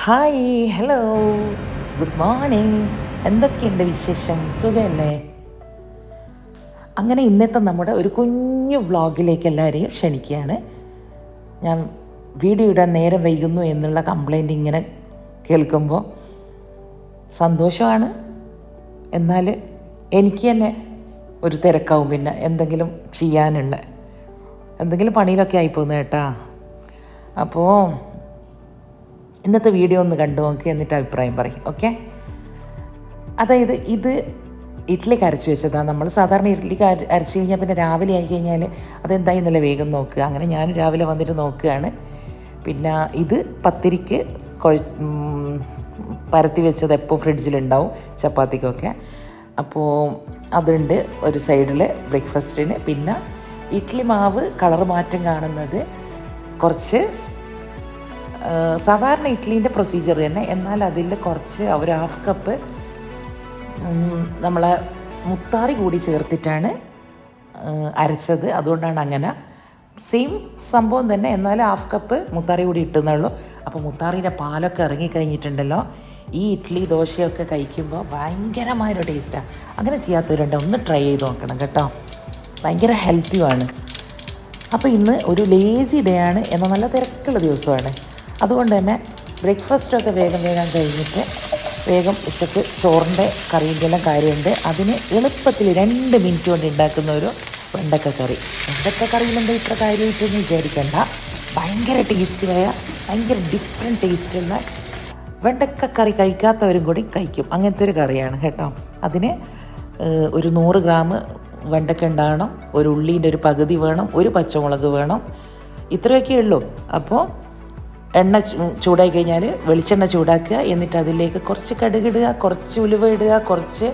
Hi, hello, good morning. എന്തൊക്കെയുണ്ട് വിശേഷം? സുഖമല്ലേ? അങ്ങനെ ഇന്നത്തെ നമ്മുടെ ഒരു കുഞ്ഞു വ്ളോഗിലേക്ക് എല്ലാവരെയും ക്ഷണിക്കുകയാണ്. ഞാൻ വീഡിയോ ഇടാൻ നേരം വൈകുന്നു എന്നുള്ള കംപ്ലൈൻറ്റ് ഇങ്ങനെ കേൾക്കുമ്പോൾ സന്തോഷമാണ്. എന്നാൽ എനിക്ക് തന്നെ ഒരു തിരക്കാവും, പിന്നെ എന്തെങ്കിലും ചെയ്യാനുള്ള എന്തെങ്കിലും പണിയിലൊക്കെ ആയിപ്പോകുന്നത് കേട്ടാ. അപ്പോൾ ഇന്നത്തെ വീഡിയോ ഒന്ന് കണ്ടു നോക്കി, എന്നിട്ട് അഭിപ്രായം പറയും. ഓക്കെ, അതായത് ഇത് ഇഡ്ഡലിക്ക് അരച്ച് വെച്ചതാണ്. നമ്മൾ സാധാരണ ഇഡ്ഡലിക്ക് അരച്ച് കഴിഞ്ഞാൽ പിന്നെ രാവിലെ ആയി കഴിഞ്ഞാൽ അതെന്തായെന്നല്ല വേഗം നോക്കുക. അങ്ങനെ ഞാൻ രാവിലെ വന്നിട്ട് നോക്കുകയാണ്. പിന്നെ ഇത് പത്തിരിക്ക് പരത്തി വെച്ചത് എപ്പോൾ ഫ്രിഡ്ജിലുണ്ടാവും, ചപ്പാത്തിക്കൊക്കെ. അപ്പോൾ അതുണ്ട് ഒരു സൈഡിൽ ബ്രേക്ക്ഫാസ്റ്റിന്. പിന്നെ ഇഡ്ഡലി മാവ് കളർ മാറ്റം കാണുന്നത് കുറച്ച് സാധാരണ ഇഡ്ഡലീൻ്റെ പ്രൊസീജിയർ തന്നെ, എന്നാൽ അതിൽ കുറച്ച് ഒരു 1/2 കപ്പ് നമ്മളെ മുത്താറി കൂടി ചേർത്തിട്ടാണ് അരച്ചത്. അതുകൊണ്ടാണ് അങ്ങനെ സെയിം സംഭവം തന്നെ, എന്നാൽ 1/2 കപ്പ് മുത്താറി കൂടി ഇട്ടുന്നുള്ളൂ. അപ്പോൾ മുത്താറിൻ്റെ പാലൊക്കെ ഇറങ്ങിക്കഴിഞ്ഞിട്ടുണ്ടല്ലോ, ഈ ഇഡ്ഡലി ദോശയൊക്കെ കഴിക്കുമ്പോൾ ഭയങ്കരമായൊരു ടേസ്റ്റാണ്. അങ്ങനെ ചെയ്യാത്തവരുണ്ട്, ഒന്ന് ട്രൈ ചെയ്ത് നോക്കണം കേട്ടോ. ഭയങ്കര ഹെൽത്തിയുമാണ്. അപ്പോൾ ഇന്ന് ഒരു ലേസി ഡേ ആണ്, എന്നാൽ നല്ല തിരക്കുള്ള ദിവസമാണ്. അതുകൊണ്ട് തന്നെ ബ്രേക്ക്ഫാസ്റ്റൊക്കെ വേഗം കഴിഞ്ഞിട്ട് വേഗം ഉച്ചക്ക് ചോറിൻ്റെ കറിൻ്റെ എല്ലാം കാര്യമുണ്ട്. അതിന് എളുപ്പത്തിൽ 2 മിനിറ്റ് കൊണ്ട് ഉണ്ടാക്കുന്ന ഒരു വെണ്ടക്കക്കറി. വെണ്ടക്കക്കറിയിലെന്താ ഇത്ര കാര്യമായിട്ടൊന്നും വിചാരിക്കേണ്ട. ഭയങ്കര ടേസ്റ്റിയായ, ഭയങ്കര ഡിഫറെൻറ്റ് ടേസ്റ്റുള്ള വെണ്ടക്കക്കറി കഴിക്കാത്തവരും കൂടി കഴിക്കും, അങ്ങനത്തെ ഒരു കറിയാണ് കേട്ടോ. അതിന് ഒരു 100 ഗ്രാം വെണ്ടക്ക ഉണ്ടാകണം, ഒരു ഉള്ളീൻ്റെ ഒരു പകുതി വേണം, ഒരു പച്ചമുളക് വേണം, ഇത്രയൊക്കെ ഉള്ളൂ. അപ്പോൾ എണ്ണ ചൂടായി കഴിഞ്ഞാൽ വെളിച്ചെണ്ണ ചൂടാക്കുക. എന്നിട്ട് അതിലേക്ക് കുറച്ച് കടുകിടുക, കുറച്ച് ഉലുവ ഇടുക, കുറച്ച്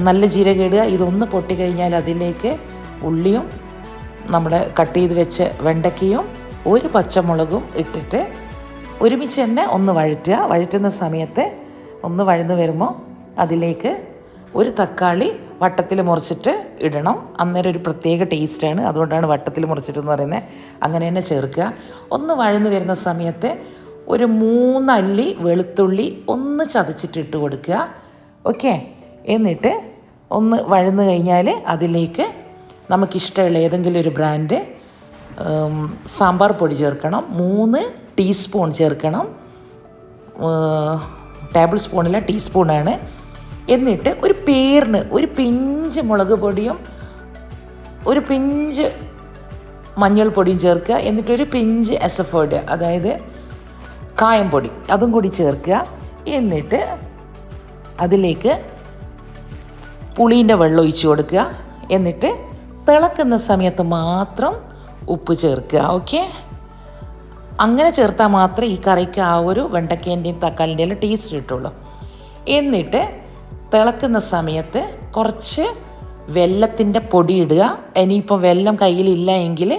നല്ല ജീരകം ഇടുക. ഇതൊന്ന് പൊട്ടിക്കഴിഞ്ഞാൽ അതിലേക്ക് ഉള്ളിയും നമ്മുടെ കട്ട് ചെയ്ത് വെച്ച വെണ്ടയ്ക്കയും ഒരു പച്ചമുളകും ഇട്ടിട്ട് ഒരുമിച്ച് തന്നെ ഒന്ന് വഴറ്റുക. വഴറ്റുന്ന സമയത്ത് ഒന്ന് വഴന്ന് വരുമ്പോൾ അതിലേക്ക് ഒരു തക്കാളി വട്ടത്തിൽ മുറിച്ചിട്ട് ഇടണം. അന്നേരം ഒരു പ്രത്യേക ടേസ്റ്റാണ്, അതുകൊണ്ടാണ് വട്ടത്തിൽ മുറിച്ചിട്ടെന്ന് പറയുന്നത്. അങ്ങനെ തന്നെ ചേർക്കുക. ഒന്ന് വഴന്ന് വരുന്ന സമയത്ത് ഒരു 3 അല്ലി വെളുത്തുള്ളി ഒന്ന് ചതച്ചിട്ട് ഇട്ട് കൊടുക്കുക. ഓക്കെ, എന്നിട്ട് ഒന്ന് വഴന്ന് കഴിഞ്ഞാൽ അതിലേക്ക് നമുക്കിഷ്ടമുള്ള ഏതെങ്കിലും ഒരു ബ്രാൻഡ് സാമ്പാർ പൊടി ചേർക്കണം. 3 ടീസ്പൂൺ ചേർക്കണം. ടേബിൾ സ്പൂണില്ല, ടീസ്പൂണാണ്. എന്നിട്ട് ഒരു പേരിന് ഒരു പിഞ്ച് മുളക് പൊടിയും ഒരു പിഞ്ച് മഞ്ഞൾപ്പൊടിയും ചേർക്കുക. എന്നിട്ടൊരു പിഞ്ച് എസഫോർഡ്, അതായത് കായം പൊടി, അതും കൂടി ചേർക്കുക. എന്നിട്ട് അതിലേക്ക് പുളീൻ്റെ വെള്ളം ഒഴിച്ച് കൊടുക്കുക. എന്നിട്ട് തിളക്കുന്ന സമയത്ത് മാത്രം ഉപ്പ് ചേർക്കുക. ഓക്കെ, അങ്ങനെ ചേർത്താൽ മാത്രമേ ഈ കറിക്ക് ആ ഒരു വെണ്ടക്കേൻ്റെയും തക്കാളിൻ്റെയും ടേസ്റ്റ് കിട്ടുള്ളൂ. എന്നിട്ട് തിളക്കുന്ന സമയത്ത് കുറച്ച് വെല്ലത്തിൻ്റെ പൊടി ഇടുക. ഇനിയിപ്പോൾ വെല്ലം കയ്യിലില്ല എങ്കിൽ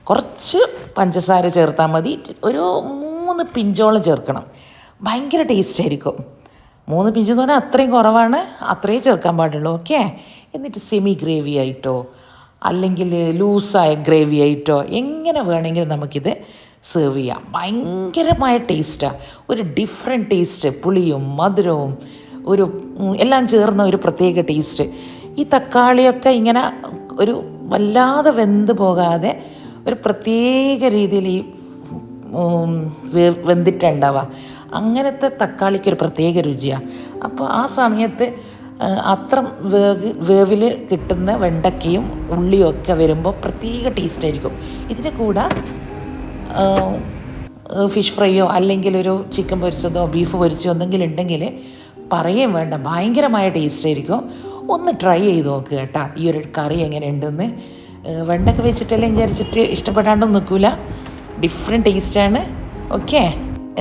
കുറച്ച് പഞ്ചസാര ചേർത്താൽ മതി. ഒരു 3 പിഞ്ചോളം ചേർക്കണം, ഭയങ്കര ടേസ്റ്റ് ആയിരിക്കും. 3 പിഞ്ച് എന്ന് പറഞ്ഞാൽ അത്രയും കുറവാണ്, അത്രയും ചേർക്കാൻ പാടുള്ളൂ. ഓക്കെ, എന്നിട്ട് സെമി ഗ്രേവി ആയിട്ടോ അല്ലെങ്കിൽ ലൂസായ ഗ്രേവി ആയിട്ടോ എങ്ങനെ വേണമെങ്കിലും നമുക്കിത് സെർവ് ചെയ്യാം. ഭയങ്കരമായ ടേസ്റ്റാണ്, ഒരു ഡിഫറെൻറ്റ് ടേസ്റ്റ്, പുളിയും മധുരവും ഒരു എല്ലാം ചേർന്ന ഒരു പ്രത്യേക ടേസ്റ്റ്. ഈ തക്കാളിയൊക്കെ ഇങ്ങനെ ഒരു വല്ലാതെ വെന്ത് പോകാതെ ഒരു പ്രത്യേക രീതിയിൽ ഈ വെന്തിട്ടുണ്ടാവുക, അങ്ങനത്തെ തക്കാളിക്കൊരു പ്രത്യേക രുചിയാണ്. അപ്പോൾ ആ സമയത്ത് അത്ര വേവിൽ കിട്ടുന്ന വെണ്ടയ്ക്കയും ഉള്ളിയും ഒക്കെ വരുമ്പോൾ പ്രത്യേക ടേസ്റ്റ് ആയിരിക്കും. ഇതിന് കൂടെ ഫിഷ് ഫ്രൈയോ അല്ലെങ്കിൽ ഒരു ചിക്കൻ പൊരിച്ചതോ ബീഫ് പൊരിച്ചതോ എന്തെങ്കിലും ഉണ്ടെങ്കിൽ പറയുകയും വേണ്ട, ഭയങ്കരമായ ടേസ്റ്റ് ആയിരിക്കും. ഒന്ന് ട്രൈ ചെയ്ത് നോക്കുക കേട്ടോ, ഈ ഒരു കറി എങ്ങനെ ഉണ്ടെന്ന്. വെണ്ടൊക്കെ വെച്ചിട്ടെല്ലാം വിചാരിച്ചിട്ട് ഇഷ്ടപ്പെടാണ്ടൊന്നും നിൽക്കില്ല, ഡിഫറെൻറ്റ് ടേസ്റ്റാണ്. ഓക്കെ,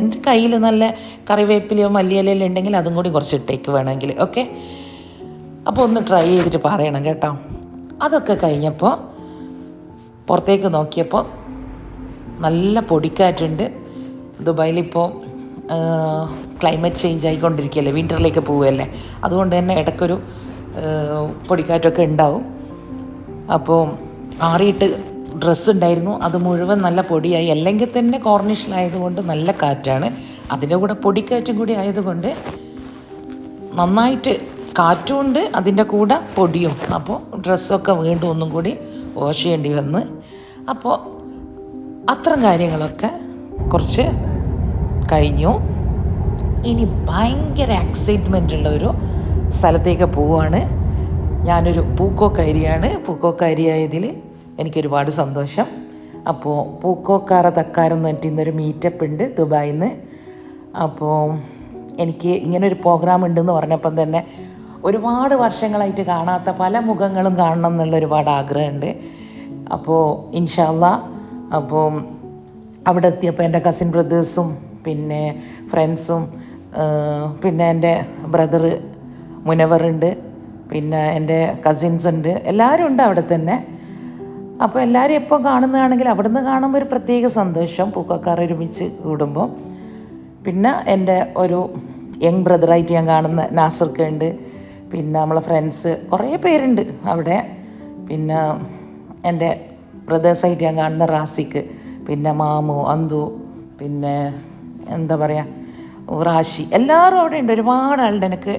എൻ്റെ കയ്യിൽ നല്ല കറിവേപ്പിലയോ മല്ലിയിലയോ ഉണ്ടെങ്കിൽ അതും കൂടി കുറച്ച് ഇട്ടേക്ക് വേണമെങ്കിൽ. ഓക്കെ, അപ്പോൾ ഒന്ന് ട്രൈ ചെയ്തിട്ട് പറയണം കേട്ടോ. അതൊക്കെ കഴിഞ്ഞപ്പോൾ പുറത്തേക്ക് നോക്കിയപ്പോൾ നല്ല പൊടിക്കാറ്റുണ്ട്. ദുബായിലിപ്പോൾ ക്ലൈമറ്റ് ചേഞ്ച് ആയിക്കൊണ്ടിരിക്കുകയല്ലേ, വിൻ്ററിലേക്ക് പോവുകയല്ലേ, അതുകൊണ്ട് തന്നെ ഇടയ്ക്കൊരു പൊടിക്കാറ്റൊക്കെ ഉണ്ടാവും. അപ്പോൾ ആറിയിട്ട് ഡ്രസ്സ് ഉണ്ടായിരുന്നു, അത് മുഴുവൻ നല്ല പൊടിയായി. അല്ലെങ്കിൽ തന്നെ കോർണിഷിലായതുകൊണ്ട് നല്ല കാറ്റാണ്. അതിൻ്റെ കൂടെ പൊടിക്കാറ്റും കൂടി ആയതുകൊണ്ട് നന്നായിട്ട് കാറ്റുമുണ്ട് അതിൻ്റെ കൂടെ പൊടിയും. അപ്പോൾ ഡ്രസ്സൊക്കെ വീണ്ടും ഒന്നും കൂടി വാഷ് ചെയ്യേണ്ടി വന്ന്. അപ്പോൾ അത്തരം കാര്യങ്ങളൊക്കെ കുറച്ച് കഴിഞ്ഞു. ഇനി ഭയങ്കര എക്സൈറ്റ്മെൻ്റ് ഉള്ള ഒരു സ്ഥലത്തേക്ക് പോവുകയാണ്. ഞാനൊരു പൂക്കോക്കരിയാണ്. പൂക്കോക്കരിയായതിൽ എനിക്കൊരുപാട് സന്തോഷം. അപ്പോൾ പൂക്കോക്കാറ തക്കാരം എന്ന് പറഞ്ഞിട്ട് ഇന്നൊരു മീറ്റപ്പ് ഉണ്ട് ദുബായിൽ നിന്ന്. അപ്പോൾ എനിക്ക് ഇങ്ങനൊരു പ്രോഗ്രാം ഉണ്ടെന്ന് പറഞ്ഞപ്പം തന്നെ ഒരുപാട് വർഷങ്ങളായിട്ട് കാണാത്ത പല മുഖങ്ങളും കാണണം എന്നുള്ള ഒരുപാട് ആഗ്രഹമുണ്ട്. അപ്പോൾ ഇൻഷാ അല്ലാ അപ്പോൾ അവിടെ എത്തിയപ്പോൾ എൻ്റെ കസിൻ ബ്രദേഴ്സും പിന്നെ ഫ്രണ്ട്സും പിന്നെ എൻ്റെ ബ്രദർ മുനവറുണ്ട്, പിന്നെ എൻ്റെ കസിൻസ് ഉണ്ട്, എല്ലാവരും ഉണ്ട് അവിടെ തന്നെ. അപ്പോൾ എല്ലാവരും എപ്പോൾ കാണുന്നതാണെങ്കിൽ അവിടെ നിന്ന് കാണുമ്പോൾ ഒരു പ്രത്യേക സന്തോഷം പൂക്കോക്കാർ ഒരുമിച്ച് കൂടുമ്പോൾ. പിന്നെ എൻ്റെ ഒരു യങ് ബ്രദറായിട്ട് ഞാൻ കാണുന്ന നാസർക്ക് ഉണ്ട്, പിന്നെ നമ്മളെ ഫ്രണ്ട്സ് കുറേ പേരുണ്ട് അവിടെ. പിന്നെ എൻ്റെ ബ്രദേഴ്സായിട്ട് ഞാൻ കാണുന്ന റാസിക്ക്, പിന്നെ മാമു, അന്തു, പിന്നെ എന്താ പറയുക റാഷി, എല്ലാവരും അവിടെ ഉണ്ട്. ഒരുപാട് ആളുണ്ട്. എനിക്ക്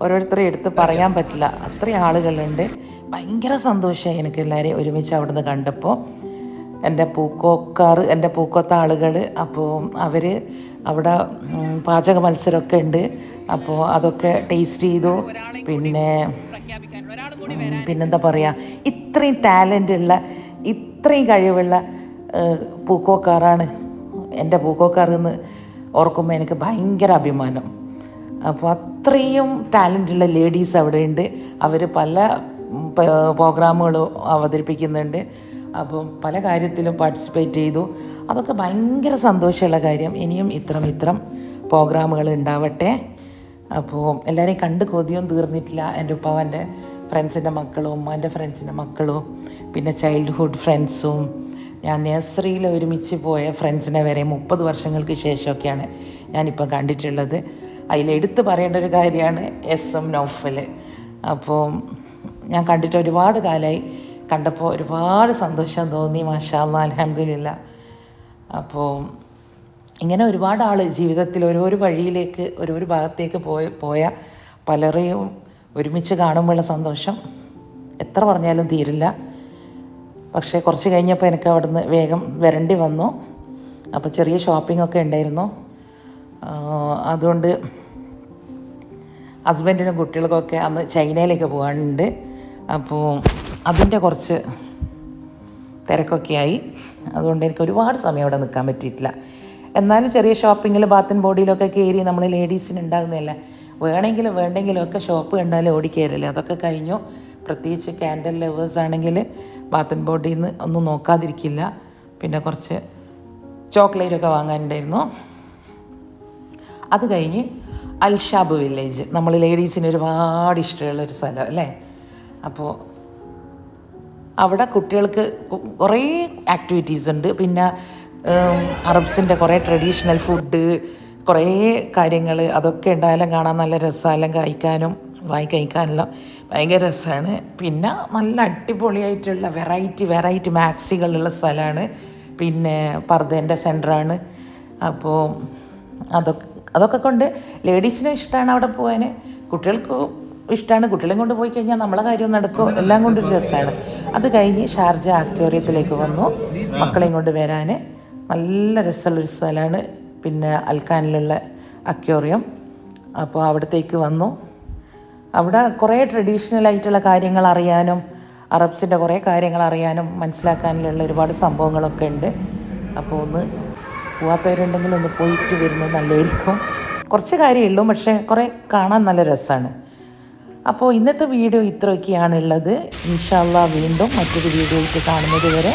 ഓരോരുത്തരെ എടുത്ത് പറയാൻ പറ്റില്ല, അത്രയും ആളുകളുണ്ട്. ഭയങ്കര സന്തോഷമായി എനിക്ക് എല്ലാവരെയും ഒരുമിച്ച് അവിടെ നിന്ന് കണ്ടപ്പോൾ. എൻ്റെ പൂക്കോത്ത ആളുകൾ, അപ്പോൾ അവർ അവിടെ പാചക മത്സരമൊക്കെ ഉണ്ട്. അപ്പോൾ അതൊക്കെ ടേസ്റ്റ് ചെയ്തു. പിന്നെന്താ പറയുക, ഇത്രയും ടാലൻ്റുള്ള ഇത്രയും കഴിവുള്ള പൂക്കോക്കാറാണ് എൻ്റെ പൂക്കോക്കാർ എന്ന് ഓർക്കുമ്പോൾ എനിക്ക് ഭയങ്കര അഭിമാനം. അപ്പോൾ അത്രയും ടാലൻ്റുള്ള ലേഡീസ് അവിടെ ഉണ്ട്. അവർ പല പ്രോഗ്രാമുകളും അവതരിപ്പിക്കുന്നുണ്ട്. അപ്പം പല കാര്യത്തിലും പാർട്ടിസിപ്പേറ്റ് ചെയ്തു. അതൊക്കെ ഭയങ്കര സന്തോഷമുള്ള കാര്യം. ഇനിയും ഇത്തരം പ്രോഗ്രാമുകൾ ഉണ്ടാവട്ടെ. അപ്പോൾ എല്ലാവരെയും കണ്ട് കൊതിയൊന്നും തീർന്നിട്ടില്ല. എൻ്റെ ഉപ്പാവൻ്റെ ഫ്രണ്ട്സിൻ്റെ മക്കളും ഉമ്മാൻ്റെ ഫ്രണ്ട്സിൻ്റെ മക്കളും പിന്നെ ചൈൽഡ്ഹുഡ് ഫ്രണ്ട്സും ഞാൻ നഴ്സറിയിൽ ഒരുമിച്ച് പോയ ഫ്രണ്ട്സിനെ വരെ 30 വർഷങ്ങൾക്ക് ശേഷമൊക്കെയാണ് ഞാനിപ്പോൾ കണ്ടിട്ടുള്ളത്. അതിലെടുത്ത് പറയേണ്ട ഒരു കാര്യമാണ് SM നൗഫൽ. അപ്പോൾ ഞാൻ കണ്ടിട്ട് ഒരുപാട് കാലമായി. കണ്ടപ്പോൾ ഒരുപാട് സന്തോഷം തോന്നി. മാഷാ അല്ലാഹ്, അൽഹംദുലില്ലാ. അപ്പോൾ ഇങ്ങനെ ഒരുപാട് ആൾ ജീവിതത്തിൽ ഓരോരോ വഴിയിലേക്ക് ഓരോരോ ഭാഗത്തേക്ക് പോയ പലരെയും ഒരുമിച്ച് കാണുമ്പോഴുള്ള സന്തോഷം എത്ര പറഞ്ഞാലും തീരില്ല. പക്ഷേ കുറച്ച് കഴിഞ്ഞപ്പോൾ എനിക്ക് അവിടുന്ന് വേഗം വരേണ്ടി വന്നു. അപ്പോൾ ചെറിയ ഷോപ്പിംഗ് ഒക്കെ ഉണ്ടായിരുന്നു. അതുകൊണ്ട് ഹസ്ബൻഡിനും കുട്ടികൾക്കൊക്കെ അന്ന് ചൈനയിലേക്ക് പോകാനുണ്ട്. അപ്പോൾ അതിൻ്റെ കുറച്ച് തിരക്കൊക്കെ ആയി. അതുകൊണ്ട് എനിക്ക് ഒരുപാട് സമയം അവിടെ നിൽക്കാൻ പറ്റിയിട്ടില്ല. എന്നാലും ചെറിയ ഷോപ്പിങ്ങിൽ ബാത്ത് ആൻഡ് ബോഡിയിലൊക്കെ കയറി നമ്മൾ ലേഡീസിന് ഉണ്ടാകുന്നതല്ല, വേണ്ടെങ്കിലും ഒക്കെ ഷോപ്പ് കണ്ടാൽ ഓടിക്കയറില്ലേ, അതൊക്കെ കഴിഞ്ഞു. പ്രത്യേകിച്ച് ക്യാൻഡൽ ലവേഴ്സ് ആണെങ്കിൽ ബാത്ത് ആൻഡ് ബോഡിയിൽ നിന്ന് ഒന്നും നോക്കാതിരിക്കില്ല. പിന്നെ കുറച്ച് ചോക്ലേറ്റൊക്കെ വാങ്ങാനുണ്ടായിരുന്നു. അത് കഴിഞ്ഞ് അൽഷാബ് വില്ലേജ്, നമ്മൾ ലേഡീസിന് ഒരുപാട് ഇഷ്ടമുള്ളൊരു സ്ഥലം അല്ലേ. അപ്പോൾ അവിടെ കുട്ടികൾക്ക് കുറേ ആക്ടിവിറ്റീസ് ഉണ്ട്. പിന്നെ അറബ്സിൻ്റെ കുറേ ട്രഡീഷണൽ ഫുഡ്, കുറേ കാര്യങ്ങൾ, അതൊക്കെ ഉണ്ടായാലും കാണാൻ നല്ല രസമെല്ലാം കഴിക്കാനെല്ലാം ഭയങ്കര രസമാണ്. പിന്നെ നല്ല അടിപൊളിയായിട്ടുള്ള വെറൈറ്റി മാക്സികളുള്ള സ്ഥലമാണ്. പിന്നെ പർദ്ദേൻ്റെ സെൻറ്ററാണ്. അപ്പോൾ അതൊക്കെ കൊണ്ട് ലേഡീസിനും ഇഷ്ടമാണ് അവിടെ പോകാൻ, കുട്ടികൾക്കും ഇഷ്ടമാണ്. കുട്ടികളെയും കൊണ്ട് പോയി കഴിഞ്ഞാൽ നമ്മളെ കാര്യം നടക്കും, എല്ലാം കൊണ്ടൊരു രസമാണ്. അത് കഴിഞ്ഞ് ഷാർജ അക്വേറിയത്തിലേക്ക് വന്നു മക്കളെയും കൊണ്ട് വരാൻ. നല്ല രസമുള്ളൊരു സ്ഥലമാണ്. പിന്നെ അൽഖാനിലുള്ള അക്വേറിയം. അപ്പോൾ അവിടത്തേക്ക് വന്നു. അവിടെ കുറേ ട്രഡീഷണൽ ആയിട്ടുള്ള കാര്യങ്ങൾ അറിയാനും അറബ്സിൻ്റെ കുറേ കാര്യങ്ങൾ അറിയാനും മനസ്സിലാക്കാനുള്ള ഒരുപാട് സംഭവങ്ങളൊക്കെ ഉണ്ട്. അപ്പോൾ ഒന്ന് പോവാത്തവരുണ്ടെങ്കിൽ ഒന്ന് പോയിട്ട് വരുന്നത് നല്ലതായിരിക്കും. കുറച്ച് കാര്യമുള്ളൂ, പക്ഷേ കുറേ കാണാൻ നല്ല രസമാണ്. അപ്പോൾ ഇന്നത്തെ വീഡിയോ ഇത്രയൊക്കെയാണുള്ളത്. ഇൻഷാ അല്ലാഹ് വീണ്ടും മറ്റൊരു വീഡിയോ ആയിട്ട് കാണുന്നത് വരെ